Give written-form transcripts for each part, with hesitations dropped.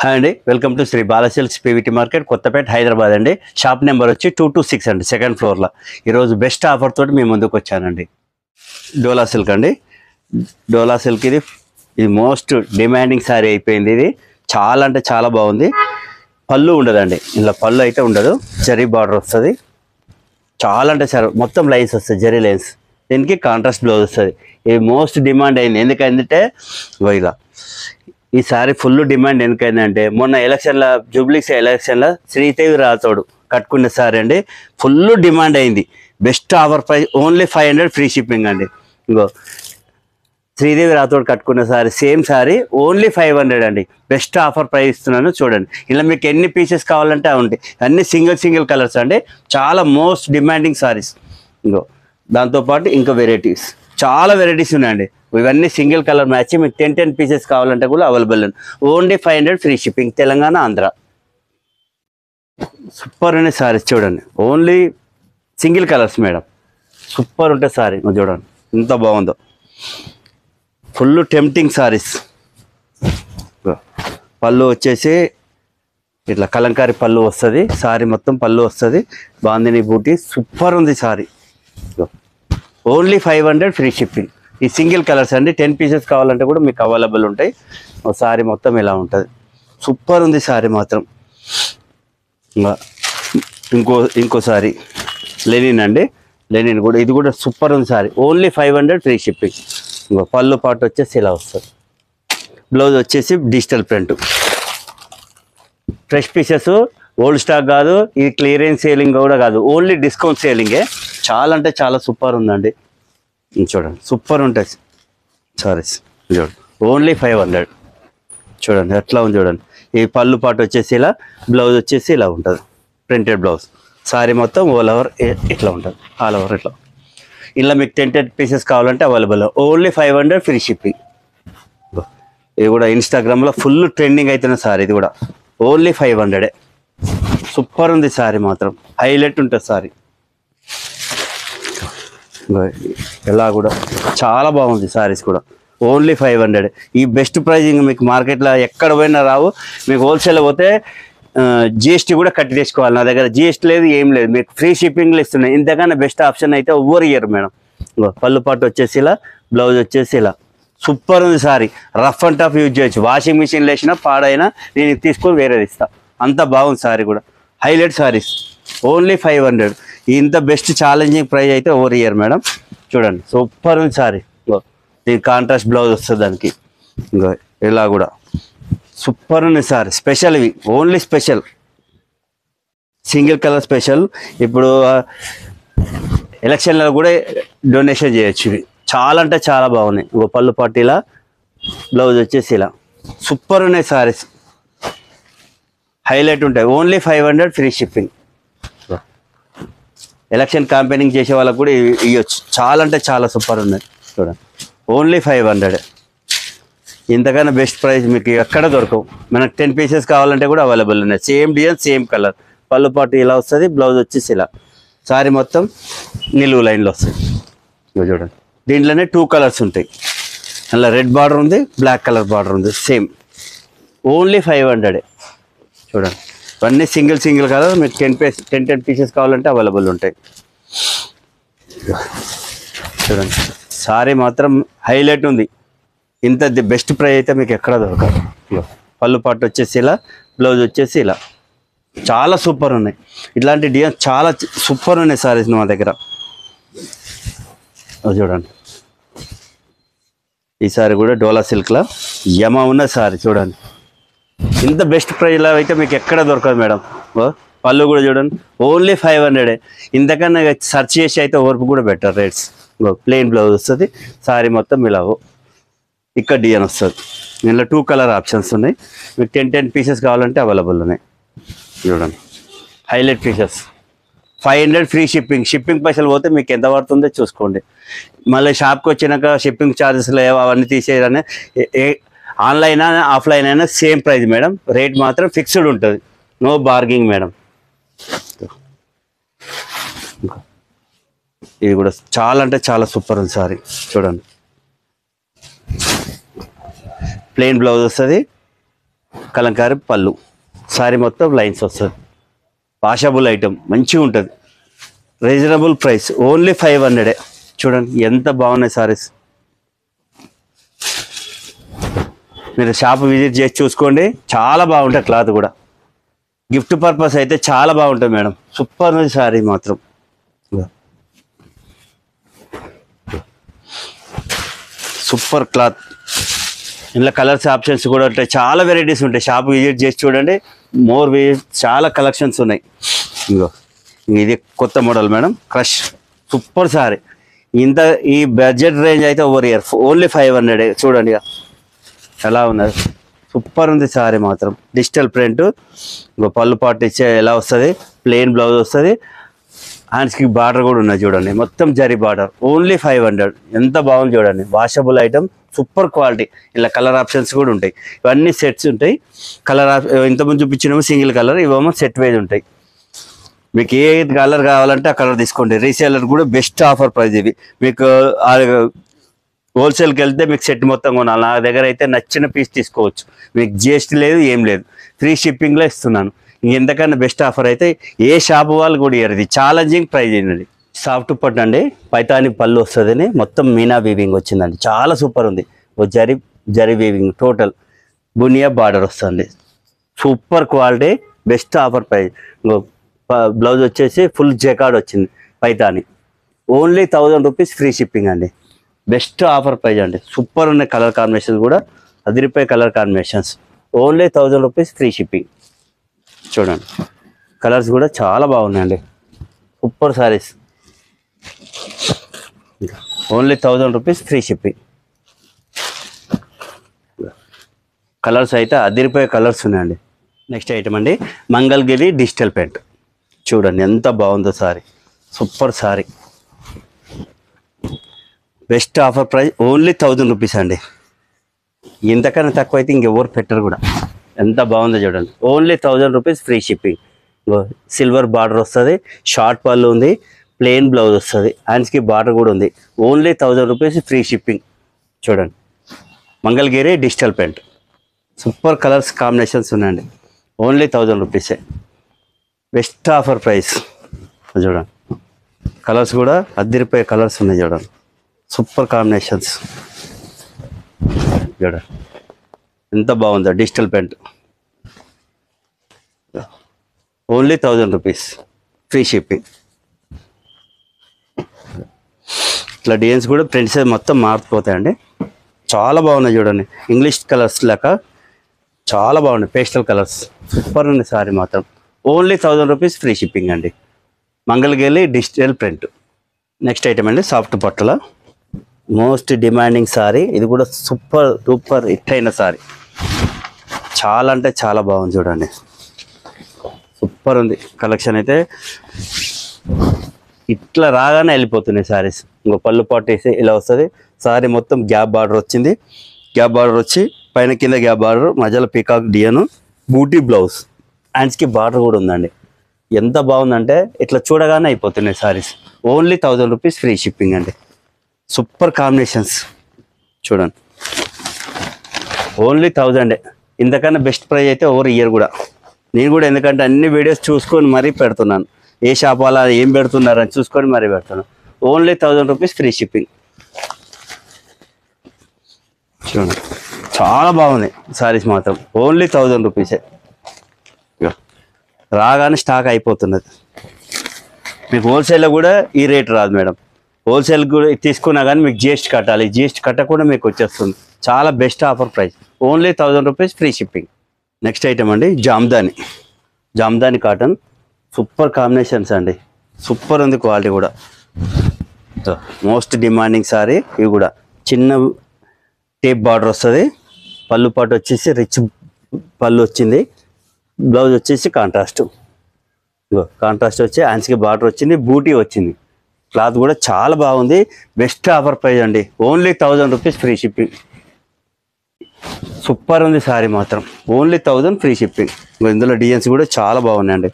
Hi అండి, welcome to Shri Bala silks PVT market, Kothapet, Hyderabad అండి. Shop number వచ్చి 226 అండి, సెకండ్ ఫ్లోర్లో. ఈరోజు బెస్ట్ ఆఫర్ తోటి మేము ముందుకు వచ్చానండి. డోలా సిల్క్ అండి. డోలా సిల్క్ ఇది మోస్ట్ డిమాండింగ్ శారీ అయిపోయింది. ఇది చాలా అంటే చాలా బాగుంది. పళ్ళు ఉండదండి, ఇలా పళ్ళు అయితే ఉండదు, జరీ బార్డర్ వస్తుంది. చాలా అంటే చాలా మొత్తం లైన్స్ వస్తాయి, జరీ లైన్స్. దీనికి కాంట్రాస్ట్ బ్లౌజ్ వస్తుంది. ఇది మోస్ట్ డిమాండ్ అయింది. ఎందుకంటే ఇలా ఈ సారీ ఫుల్ డిమాండ్ ఎందుకైందంటే, మొన్న ఎలక్షన్ల జూబ్లీస్ ఎలక్షన్లో శ్రీదేవి రాథోడ్ కట్టుకున్న సారీ అండి, ఫుల్ డిమాండ్ అయింది. Best offer price only 500 free shipping అండి. ఇంకో శ్రీదేవి రాథోడ్ కట్టుకున్న సారీ, సేమ్ సారీ ఓన్లీ 500 అండి. బెస్ట్ ఆఫర్ ప్రైస్ ఇస్తున్నాను చూడండి. ఇలా మీకు ఎన్ని పీసెస్ కావాలంటే అవి ఉంటాయి. అన్ని సింగిల్ కలర్స్ అండి, చాలా మోస్ట్ డిమాండింగ్ సారీస్. ఇంకో దాంతోపాటు ఇంకా వెరైటీస్, చాలా వెరైటీస్ ఉన్నాయండి. ఇవన్నీ సింగిల్ కలర్ మ్యాచ్. మీకు 10 పీసెస్ కావాలంటే కూడా అవైలబుల్ ఉంది. Only 500 free shipping, Telangana, Andhra. Super అనే సారీస్ చూడండి, only single colours madam. Super ఉంటే సారీ చూడండి ఎంత బాగుందో. Full tempting saris. పళ్ళు వచ్చేసి ఇట్లా కలంకారీ పళ్ళు వస్తుంది. సారీ మొత్తం పళ్ళు వస్తుంది. బాందిని బూటీ సూపర్ ఉంది సారీ. Only 500 free shipping. ఈ సింగిల్ కలర్స్ అండి, 10 పీసెస్ కావాలంటే కూడా మీకు అవైలబుల్ ఉంటాయి. సారీ మొత్తం ఇలా ఉంటుంది. సూపర్ ఉంది సారీ మాత్రం. ఇంకో సారీ లెనిన్ అండి. లెనిన్ కూడా, ఇది కూడా సూపర్ ఉంది సారీ. Only 500 free shipping. ఇంకో పళ్ళు పాటు వచ్చేసి ఇలా వస్తుంది. బ్లౌజ్ వచ్చేసి digital print. Fresh pieces, old stock కాదు. ఇది క్లియరెన్స్ సేలింగ్ కూడా కాదు, ఓన్లీ డిస్కౌంట్ సేలింగే. చాలా అంటే చాలా సూపర్ ఉందండి. చూడండి సూపర్ ఉంటుంది సారీస్. చూడండి ఓన్లీ 500. చూడండి ఎట్లా ఉంది చూడండి. ఈ పళ్ళు పాటు వచ్చేసి ఇలా, బ్లౌజ్ వచ్చేసి ఇలా ఉంటుంది, ప్రింటెడ్ బ్లౌజ్. సారీ మొత్తం ఆల్ ఓవర్ ఇట్లా ఉంటుంది, ఆల్ ఓవర్ ఇట్లా. ఇలా మీకు 10 పీసెస్ కావాలంటే అవైలబుల్. Only 500 free shipping. ఇది కూడా ఇన్స్టాగ్రామ్లో ఫుల్ ట్రెండింగ్ అవుతున్న సారీ. ఇది కూడా ఓన్లీ 500. సూపర్ ఉంది సారీ మాత్రం, హైలైట్ ఉంటుంది సారీ. ఇలా కూడా చాలా బాగుంది సారీస్ కూడా. ఓన్లీ 500. ఈ బెస్ట్ ప్రైజింగ్ మీకు మార్కెట్లో ఎక్కడ పోయినా రావు. మీకు హోల్సేల్ పోతే జిఎస్టీ కూడా కట్టి తెచ్చుకోవాలి. నా దగ్గర జిఎస్టీ లేదు, ఏం లేదు, మీకు ఫ్రీ షిప్పింగ్లు ఇస్తున్నాయి. ఇంతకన్నా బెస్ట్ ఆప్షన్ అయితే ఎవ్వరు ఇయ్యరు మేడం. పళ్ళు పాటు వచ్చేసి ఇలా, బ్లౌజ్ వచ్చేసి ఇలా. సూపర్ ఉంది sorry. Rough and tough use చేయొచ్చు. వాషింగ్ మిషన్లో వేసినా పాడైనా నేను తీసుకొని వేరేది ఇస్తాను. అంత బాగుంది సారీ కూడా. హైలైట్ సారీస్. ఓన్లీ 500. ఇంత బెస్ట్ ఛాలెంజింగ్ ప్రైస్ అయితే ఓవర్ ఇయర్ మేడం. చూడండి సూపర్ ఉంది సారీ. దీనికి కాంట్రాస్ట్ బ్లౌజ్ వస్తుంది దానికి. ఇంకా ఇలా కూడా సూపర్ ఉంది సారీ. స్పెషల్ ఇవి, only special single colour special. ఇప్పుడు ఎలక్షన్లలో కూడా డొనేషన్ చేయొచ్చు. ఇవి చాలా అంటే చాలా బాగున్నాయి. ఇంకో పళ్ళు పాటీలా, బ్లౌజ్ వచ్చేసి ఇలా. సూపర్ ఉన్నాయి సారీస్, హైలైట్ ఉంటాయి. Only 500 free shipping. Election campaigning చేసే వాళ్ళకు కూడా ఇవ్వచ్చు. చాలా అంటే చాలా సూపర్ ఉన్నాయి చూడండి. ఓన్లీ 500. ఇంతకన్నా బెస్ట్ ప్రైస్ మీకు ఎక్కడ దొరకవు. మనకు 10 పీసెస్ కావాలంటే కూడా అవైలబుల్ ఉన్నాయి. Same design, same colour. పళ్ళు పాటు ఇలా వస్తుంది, బ్లౌజ్ వచ్చేసి ఇలా. సారీ మొత్తం నిలువు లైన్లో వస్తుంది. చూడండి దీంట్లోనే 2 కలర్స్ ఉంటాయి. అలా రెడ్ బార్డర్ ఉంది, బ్లాక్ కలర్ బార్డర్ ఉంది, సేమ్. ఓన్లీ 500. చూడండి ఇవన్నీ సింగిల్ కలర్. మీకు 10 పీసెస్ కావాలంటే అవైలబుల్ ఉంటాయి. చూడండి సారీ మాత్రం హైలైట్ ఉంది. ఇంత బెస్ట్ ప్రైస్ అయితే మీకు ఎక్కడ దొరకదు. పళ్ళు పాటు వచ్చేసి ఇలా, బ్లౌజ్ వచ్చేసి ఇలా. చాలా సూపర్ ఉన్నాయి. ఇట్లాంటి డిజైన్ చాలా సూపర్ ఉన్నాయి సారీస్ మా దగ్గర. చూడండి ఈ సారీ కూడా డోలా సిల్క్లో యమ ఉన్న సారీ. చూడండి ఇంత బెస్ట్ ప్రైస్లో అయితే మీకు ఎక్కడ దొరకదు మేడం. పళ్ళు కూడా చూడండి ఓన్లీ 500. ఇంతకన్నా సెర్చ్ చేసి అయితే ఓర్పు కూడా బెటర్ రేట్స్. ప్లెయిన్ బ్లౌజ్ వస్తుంది. సారీ మొత్తం ఇలా ఇక్కడ డిజైన్ వస్తుంది. దీనిలో 2 కలర్ ఆప్షన్స్ ఉన్నాయి. మీకు 10 పీసెస్ కావాలంటే అవైలబుల్ ఉన్నాయి. చూడండి highlight pieces. 500 free shipping. Shipping పైసలు పోతే మీకు ఎంత పడుతుందో చూసుకోండి. మళ్ళీ షాప్కి వచ్చినాక షిప్పింగ్ ఛార్జెస్లు అవన్నీ తీసేయాలని, ఆన్లైన్ అయినా ఆఫ్లైన్ అయినా సేమ్ ప్రైస్ మేడం. రేట్ మాత్రం ఫిక్స్డ్ ఉంటుంది, నో బార్గింగ్ మేడం. ఇది కూడా చాలా అంటే చాలా సూపర్ ఉంది సారీ. చూడండి ప్లెయిన్ బ్లౌజ్ వస్తుంది, కలంకారీ పళ్ళు, సారీ మొత్తం లైన్స్ వస్తుంది. వాషబుల్ ఐటమ్, మంచిగా ఉంటుంది, రీజనబుల్ ప్రైస్, ఓన్లీ 500. చూడండి ఎంత బాగున్నాయి సారీస్. మీరు షాప్ విజిట్ చేసి చూసుకోండి, చాలా బాగుంటాయి. క్లాత్ కూడా గిఫ్ట్ పర్పస్ అయితే చాలా బాగుంటుంది మేడం. సూపర్ ఉంది సారీ మాత్రం. Super cloth. ఇందులో కలర్స్ ఆప్షన్స్ కూడా ఉంటాయి, చాలా వెరైటీస్ ఉంటాయి. షాప్ విజిట్ చేసి చూడండి, చాలా కలెక్షన్స్ ఉన్నాయి. ఇంకో ఇది కొత్త model madam, crush. Super sorry. ఈ బడ్జెట్ రేంజ్ అయితే ఓవర్ ఇయర్ ఓన్లీ 500. చూడండి ఎలా ఉన్నది, సూపర్ ఉంది సారీ మాత్రం. డిజిటల్ ప్రింట్, ఇంకో పళ్ళు పాటు ఇచ్చే ఎలా వస్తుంది, ప్లెయిన్ బ్లౌజ్ వస్తుంది, హ్యాండ్స్కి బార్డర్ కూడా ఉన్నది చూడండి, మొత్తం జరీ బార్డర్. ఓన్లీ 500. ఎంత బాగుంది చూడండి. Washable item, super quality. ఇలా కలర్ ఆప్షన్స్ కూడా ఉంటాయి. ఇవన్నీ సెట్స్ ఉంటాయి. కలర్ ఇంతకుముందు చూపించినేమో సింగిల్ కలర్, ఇవేమో సెట్ వైజ్ ఉంటాయి. మీకు ఏ కలర్ కావాలంటే ఆ కలర్ తీసుకోండి. రీసేలర్ కూడా బెస్ట్ ఆఫర్ ప్రైస్ ఇవి. మీకు హోల్సేల్కి వెళ్తే మీకు సెట్ మొత్తం కొనాలి. నా దగ్గర అయితే నచ్చిన పీస్ తీసుకోవచ్చు. మీకు జిఎస్టీ లేదు, ఏం లేదు, ఫ్రీ షిప్పింగ్లో ఇస్తున్నాను. ఇంకెంతకన్నా బెస్ట్ ఆఫర్ అయితే ఏ షాప్ వాళ్ళు కూడా ఇయ్యరు. ఇది ఛాలెంజింగ్ ప్రైజ్ అయినది. సాఫ్ట్ పట్టు అండి, పైతాని పళ్ళు వస్తుందని మొత్తం మీనా వీవింగ్ వచ్చిందండి, చాలా సూపర్ ఉంది. జరీ వీవింగ్, టోటల్ బునియా బార్డర్ వస్తుంది. Super quality, best offer praise. Blouse వచ్చేసి ఫుల్ జెకార్డ్ వచ్చింది, Paithani. Only 1000 rupees free shipping అండి. బెస్ట్ ఆఫర్ ప్రైజ్ అండి. సూపర్ ఉన్నాయి కలర్ కాంబినేషన్స్ కూడా, అదిరిపోయే colour combinations. Only 1000 rupees free shipping. చూడండి కలర్స్ కూడా చాలా బాగున్నాయండి, super saris. Only 1000 rupees free shipping. Colours అయితే అదిరిపోయే కలర్స్ ఉన్నాయండి. నెక్స్ట్ ఐటమ్ అండి, మంగళగిరి డిజిటల్ పెయింట్. చూడండి ఎంత బాగుందో sorry, super sorry. Best offer price only 1000 rupees అండి. ఇంతకన్నా తక్కువ అయితే ఇంకెవరు పెట్టరు కూడా. ఎంత బాగుందో చూడండి. Only 1000 rupees free shipping. Silver border వస్తుంది, షార్ట్ పళ్ళు ఉంది, ప్లెయిన్ బ్లౌజ్ వస్తుంది, హ్యాండ్స్కి బార్డర్ కూడా ఉంది. Only 1000 rupees free shipping. చూడండి Mangalagiri digital paint, super colours combinations ఉన్నాయండి. ఓన్లీ 1000 రూపీసే. Best offer price. చూడండి కలర్స్ కూడా అద్దరిపోయే కలర్స్ ఉన్నాయి చూడండి, సూపర్ కాంబినేషన్స్. చూడండి ఎంత బాగుందో digital paint. Only 1000 rupees free shipping. ఇట్లా డిజైన్స్ కూడా ప్రింట్స్ మొత్తం మారిపోతాయండి, చాలా బాగున్నాయి చూడండి. ఇంగ్లీష్ కలర్స్ లెక్క చాలా బాగున్నాయి, పేస్టల్ కలర్స్. సూపర్ ఉంది సారీ మాత్రం. ఓన్లీ 1000 రూపీస్ ఫ్రీ షిప్పింగ్ అండి. Mangalagiri digital print. Next item అండి, సాఫ్ట్ పట్టుల మోస్ట్ డిమాండింగ్ సారీ. ఇది కూడా సూపర్ హిట్ అయిన సారీ, చాలా అంటే చాలా బాగుంది చూడండి, సూపర్ ఉంది కలెక్షన్ అయితే. ఇట్లా రాగానే వెళ్ళిపోతున్నాయి సారీస్. ఇంకో పళ్ళు పాటు వేసి ఇలా వస్తుంది. సారీ మొత్తం గ్యాప్ బార్డర్ వచ్చింది, గ్యాప్ బార్డర్ వచ్చి పైన కింద గ్యాప్ బార్డర్, మధ్యలో పీకాక్ డిజైన్, బూటీ బ్లౌజ్, హ్యాండ్స్కి బార్డర్ కూడా ఉందండి. ఎంత బాగుందంటే ఇట్లా చూడగానే అయిపోతున్నాయి saris. Only 1000 rupees free shipping అండి. సూపర్ కాంబినేషన్స్ చూడండి. ఓన్లీ 1000. ఇంతకన్నా బెస్ట్ ప్రైస్ అయితే ఓవర్ ఇయర్ కూడా. నేను కూడా ఎందుకంటే అన్ని వీడియోస్ చూసుకొని మరీ పెడుతున్నాను, ఏ షాప్ అలా ఏం పెడుతున్నారని చూసుకొని మరీ పెడుతున్నాను. Only 1000 rupees free shipping. చూడండి చాలా బాగుంది సారీస్ మాత్రం. ఓన్లీ 1000 రూపీసే. రాగానే స్టాక్ అయిపోతున్నది. మీకు హోల్సేల్లో కూడా ఈ రేట్ రాదు మేడం. హోల్సేల్ కూడా తీసుకున్నా కానీ మీకు జిఎస్టీ కట్టాలి, జిఎస్టీ కట్టకుండా మీకు వచ్చేస్తుంది. చాలా best offer price. Only 1000 rupees free shipping. Next item అండి, జామ్దాని కాటన్. సూపర్ కాంబినేషన్స్ అండి, సూపర్ ఉంది క్వాలిటీ కూడా. Most demanding sorry. ఇవి కూడా చిన్న టేప్ బార్డర్ వస్తుంది, పళ్ళు పాటు వచ్చేసి రిచ్ పళ్ళు వచ్చింది, బ్లౌజ్ వచ్చేసి కాంట్రాస్ట్ వచ్చి హ్యాండ్స్కి బార్డర్ వచ్చింది, బూటీ వచ్చింది. క్లాత్ కూడా చాలా బాగుంది. బెస్ట్ ఆఫర్ ప్రైస్ అండి. Only 1000 rupees free shipping. Super ఉంది సారీ మాత్రం. Only 1000 free shipping. ఇందులో డిజైన్స్ కూడా చాలా బాగున్నాయండి,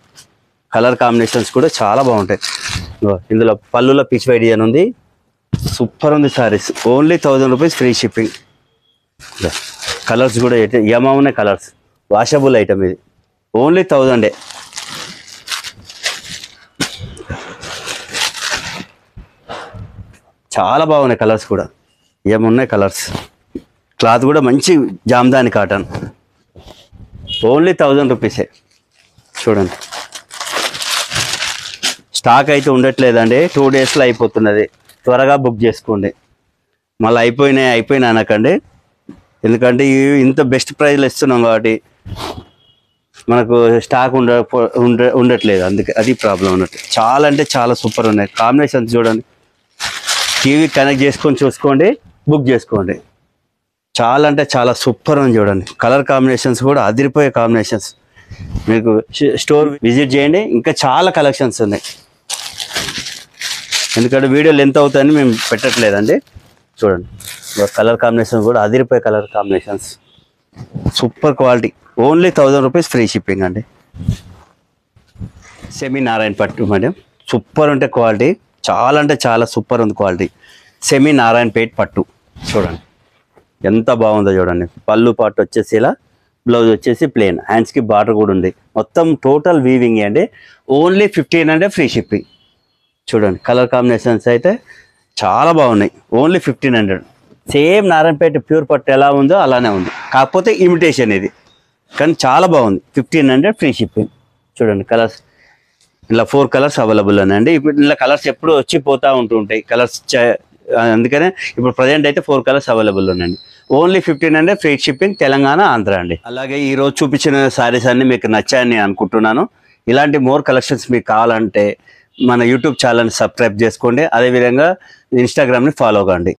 కలర్ కాంబినేషన్స్ కూడా చాలా బాగుంటాయి. ఇందులో పళ్ళులో పిచ్ వై డిజైన్ ఉంది, సూపర్ ఉంది saris. Only 1000 rupees free shipping. Colours కూడా యమా ఉన్నాయి కలర్స్. వాషబుల్ ఐటమ్ ఇది, ఓన్లీ 1000. చాలా బాగున్నాయి కలర్స్ కూడా, ఏమున్నాయి కలర్స్. క్లాత్ కూడా మంచి జామ్దాని కాటన్, ఓన్లీ 1000 రూపీసే. చూడండి, స్టాక్ అయితే ఉండట్లేదండి, 2 డేస్లో అయిపోతున్నది. త్వరగా బుక్ చేసుకోండి, మళ్ళీ అయిపోయినాయి అనకండి. ఎందుకంటే ఇంత బెస్ట్ ప్రైస్లో ఇస్తున్నాం కాబట్టి మనకు స్టాక్ ఉండట్లేదు, అందుకే అది ప్రాబ్లం ఉన్నట్టు. చాలా అంటే చాలా సూపర్ ఉన్నాయి కాంబినేషన్స్. చూడండి, టీవీ కనెక్ట్ చేసుకొని చూసుకోండి, బుక్ చేసుకోండి. చాలా అంటే చాలా సూపర్ ఉంది. చూడండి, కలర్ కాంబినేషన్స్ కూడా అదిరిపోయే కాంబినేషన్స్. మీకు స్టోర్ విజిట్ చేయండి, ఇంకా చాలా కలెక్షన్స్ ఉన్నాయి. ఎందుకంటే వీడియో లెంత్ అవుతాయని మేము పెట్టట్లేదండి. చూడండి, కలర్ కాంబినేషన్ కూడా అదిరిపోయే colour combinations, super quality, only 1000 rupees free shipping అండి. సెమీ నారాయణ పట్టు మేడం, సూపర్ ఉంటే క్వాలిటీ, చాలా అంటే చాలా సూపర్ ఉంది క్వాలిటీ. సెమీ నారాయణపేట పట్టు చూడండి ఎంత బాగుందో చూడండి. పళ్ళు పాటు వచ్చేసి ఇలా, బ్లౌజ్ వచ్చేసి ప్లెయిన్, హ్యాండ్స్కి బార్డర్ కూడా ఉంది. మొత్తం టోటల్ వీవింగ్ అండి, ఓన్లీ 1500 ఫ్రీ షిప్పింగ్. చూడండి, కలర్ కాంబినేషన్స్ అయితే చాలా బాగున్నాయి, ఓన్లీ 1500. సేమ్ నారాయణపేట ప్యూర్ పట్టు ఎలా ఉందో అలానే ఉంది, కాకపోతే ఇమిటేషన్ ఇది, కానీ చాలా బాగుంది. 1500 ఫ్రీ షిప్పింగ్. చూడండి, కలర్స్ ఇలా 4 కలర్స్ అవైలబుల్ ఉన్నాయండి. ఇప్పుడు ఇలా కలర్స్ ఎప్పుడు వచ్చి పోతూ ఉంటుంటాయి కలర్స్, అందుకనే ఇప్పుడు ప్రజెంట్ అయితే 4 కలర్స్ అవైలబుల్ ఉన్నాయండి. Only 1500 free shipping, Telangana, Andhra అండి. అలాగే ఈరోజు చూపించిన శారీస్ అన్ని మీకు నచ్చాయని అనుకుంటున్నాను. ఇలాంటి మోర్ కలెక్షన్స్ మీకు కావాలంటే మన యూట్యూబ్ ఛానల్ని సబ్స్క్రైబ్ చేసుకోండి, అదేవిధంగా ఇన్స్టాగ్రామ్ని ఫాలో కండి.